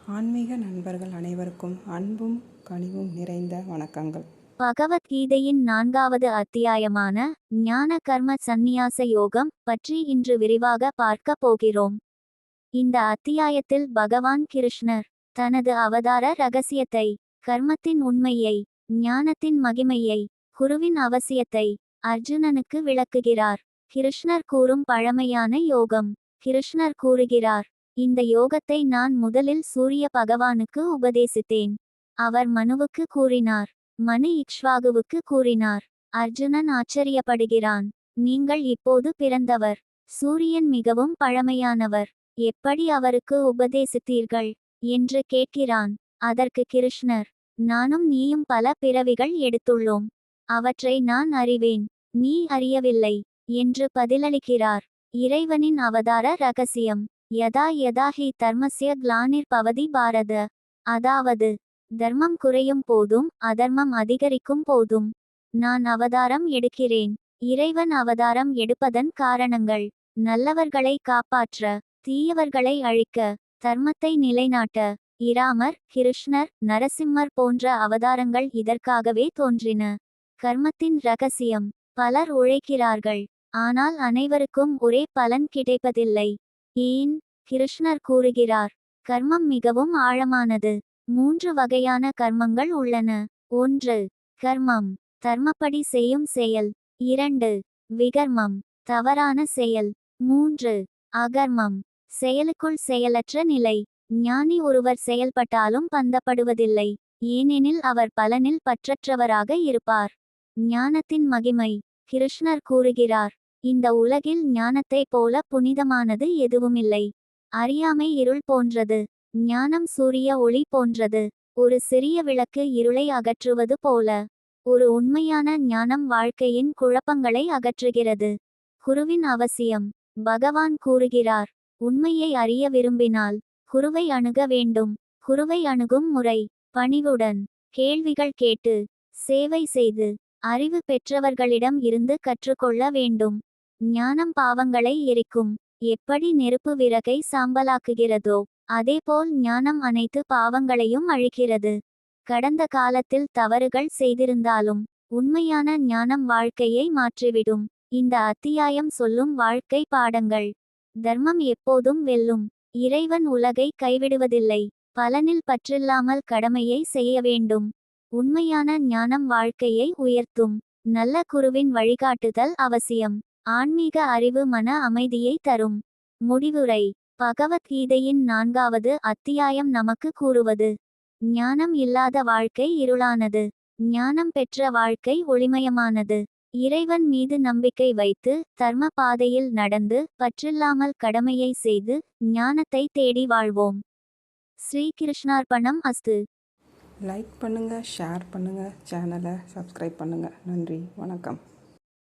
ஆன்மீக நண்பர்கள் அனைவருக்கும் அன்பும் கனிவும் நிறைந்த வணக்கங்கள். பகவத்கீதையின் 4வது அத்தியாயமான ஞான கர்ம சந்நியாச யோகம் பற்றி இன்று விரிவாக பார்க்க போகிறோம். இந்த அத்தியாயத்தில் பகவான் கிருஷ்ணர் தனது அவதார ரகசியத்தை, கர்மத்தின் உண்மையை, ஞானத்தின் மகிமையை, குருவின் அவசியத்தை அர்ஜுனனுக்கு விளக்குகிறார். கிருஷ்ணர் கூறும் பழமையான யோகம். கிருஷ்ணர் கூறுகிறார், இந்த யோகத்தை நான் முதலில் சூரிய பகவானுக்கு உபதேசித்தேன். அவர் மனுவுக்கு கூறினார். மனு இக்ஷ்வாகுவுக்கு கூறினார். அர்ஜுனன் ஆச்சரியப்படுகிறான். நீங்கள் இப்போது பிறந்தவர். சூரியன் மிகவும் பழமையானவர். எப்படி அவருக்கு உபதேசித்தீர்கள் என்று கேட்கிறான். அதற்கு கிருஷ்ணர், நானும் நீயும் பல பிறவிகள் எடுத்துள்ளோம். அவற்றை நான் அறிவேன், நீ அறியவில்லை என்று பதிலளிக்கிறார். இறைவனின் அவதார ரகசியம். யதா யதா ஹி தர்மஸ்ய க்லானிர் பவதி பாரத. அதாவது, தர்மம் குறையும் போதும் அதர்மம் அதிகரிக்கும் போதும் நான் அவதாரம் எடுக்கிறேன். இறைவன் அவதாரம் எடுப்பதன் காரணங்கள்: நல்லவர்களை காப்பாற்ற, தீயவர்களை அழிக்க, தர்மத்தை நிலைநாட்ட. இராமர், கிருஷ்ணர், நரசிம்மர் போன்ற அவதாரங்கள் இதற்காகவே தோன்றின. கர்மத்தின் ரகசியம். பலர் உழைக்கிறார்கள், ஆனால் அனைவருக்கும் ஒரே பலன் கிடைப்பதில்லை. ஏன்? கிருஷ்ணர் கூறுகிறார், கர்மம் மிகவும் ஆழமானது. 3 வகையான கர்மங்கள் உள்ளன. 1. கர்மம், தர்மப்படி செய்யும் செயல். 2. விகர்மம், தவறான செயல். 3. அகர்மம், செயலுக்குள் செயலற்ற நிலை. ஞானி ஒருவர் செயல்பட்டாலும் பந்தப்படுவதில்லை, ஏனெனில் அவர் பலனில் பற்றற்றவராக இருப்பார். ஞானத்தின் மகிமை. கிருஷ்ணர் கூறுகிறார், இந்த உலகில் ஞானத்தை போல புனிதமானது எதுவுமில்லை. அறியாமை இருள் போன்றது, ஞானம் சூரிய ஒளி போன்றது. ஒரு சிறிய விளக்கு இருளை அகற்றுவது போல, ஒரு உண்மையான ஞானம் வாழ்க்கையின் குழப்பங்களை அகற்றுகிறது. குருவின் அவசியம். பகவான் கூறுகிறார், உண்மையை அறிய விரும்பினால் குருவை அணுக வேண்டும். குருவை அணுகும் முறை: பணிவுடன், கேள்விகள் கேட்டு, சேவை செய்து, அறிவு பெற்றவர்களிடம் இருந்து கற்றுக்கொள்ள வேண்டும். ஞானம் பாவங்களை எரிக்கும். எப்படி நெருப்பு விறகை சாம்பலாக்குகிறதோ, அதேபோல் ஞானம் அனைத்து பாவங்களையும் அழிக்கிறது. கடந்த காலத்தில் தவறுகள் செய்திருந்தாலும் உண்மையான ஞானம் வாழ்க்கையை மாற்றிவிடும். இந்த அத்தியாயம் சொல்லும் வாழ்க்கை பாடங்கள். தர்மம் எப்போதும் வெல்லும். இறைவன் உலகை கைவிடுவதில்லை. பலனில் பற்றில்லாமல் கடமையை செய்ய வேண்டும். உண்மையான ஞானம் வாழ்க்கையை உயர்த்தும். நல்ல குருவின் வழிகாட்டுதல் அவசியம். ஆன்மீக அறிவு மன அமைதியை தரும். முடிவுரை. பகவத்கீதையின் 4வது அத்தியாயம் நமக்கு கூறுவது: ஞானம் இல்லாத வாழ்க்கை இருளானது, ஞானம் பெற்ற வாழ்க்கை ஒளிமயமானது. இறைவன் மீது நம்பிக்கை வைத்து, தர்ம பாதையில் நடந்து, பற்றில்லாமல் கடமையை செய்து, ஞானத்தை தேடி வாழ்வோம். ஸ்ரீகிருஷ்ணார்பணம் அஸ்து. லைக் பண்ணுங்க, ஷேர் பண்ணுங்க, சேனலை சப்ஸ்கிரைப் பண்ணுங்க. நன்றி, வணக்கம்.